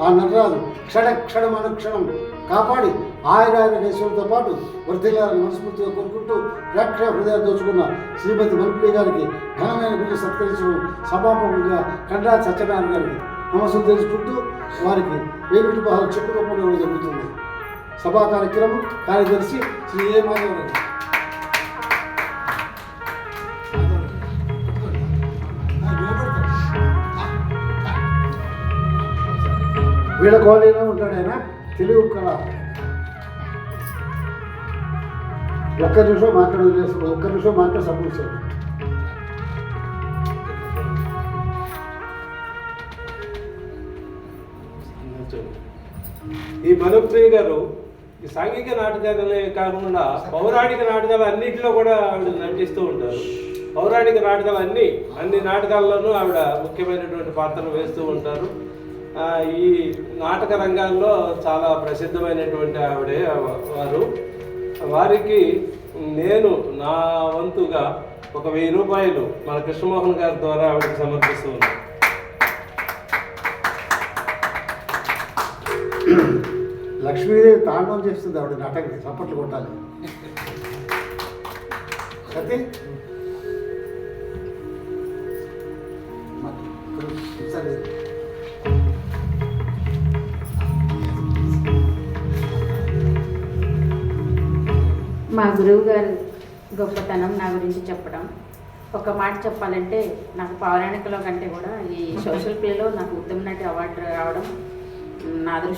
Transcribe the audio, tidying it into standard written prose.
ఆ నటరాజు క్షణం అనుక్షణం కాపాడి ఆయురారోగ్యశ్వరులతో పాటు వర్ధిల్లాలని మనస్ఫూర్తిగా కోరుకుంటూ ప్రేక్షక హృదయాలు దోచుకున్న శ్రీమతి మనుపులి గారికి ఘనమైన బిడ్డ సత్కరించడం సభాపకులుగా కండ్రా సత్యనారాయణ గారికి నమస్సులు తెలుసుకుంటూ వారికి 1000 రూపాయల చెక్కు రూపంలో ఇవ్వడం జరుగుతుంది. సభా కార్యక్రమం కార్యదర్శి శ్రీ ఏ మాధవ్ గారు. వీళ్ళ కాలనీలో ఉంటాడు ఆయన, తెలుగు కళ. ఒక్క నిమిషం మాట్లాడి సపోర్ట్ చేయండి. ఈ మనుప్రియ గారు ఈ సాంఘిక నాటకాలే కాకుండా పౌరాణిక నాటకాలు అన్నింటిలో కూడా ఆవిడ నటిస్తూ ఉంటారు. పౌరాణిక నాటకాలు అన్ని నాటకాల్లోనూ ఆవిడ ముఖ్యమైనటువంటి పాత్రలు వేస్తూ ఉంటారు. ఈ నాటక రంగాల్లో చాలా ప్రసిద్ధమైనటువంటి ఆవిడే వారికి నేను నా వంతుగా ఒక 1000 రూపాయలు మన కృష్ణమోహన్ గారి ద్వారా ఆవిడకి సమర్పిస్తూ ఉన్నాను. లక్ష్మీదేవి తాండవం చేస్తుంది ఆవిడ నాటకం, చప్పట్లు కొట్టాలి. సతీ సరే, మా గురువు గారు గొప్పతనం నా గురించి చెప్పడం. ఒక మాట చెప్పాలంటే నాకు పౌరాణికలో కంటే కూడా ఈ సోషల్ ప్లేలో నాకు ఉత్తమ నటి అవార్డు రావడం నా అదృష్టం.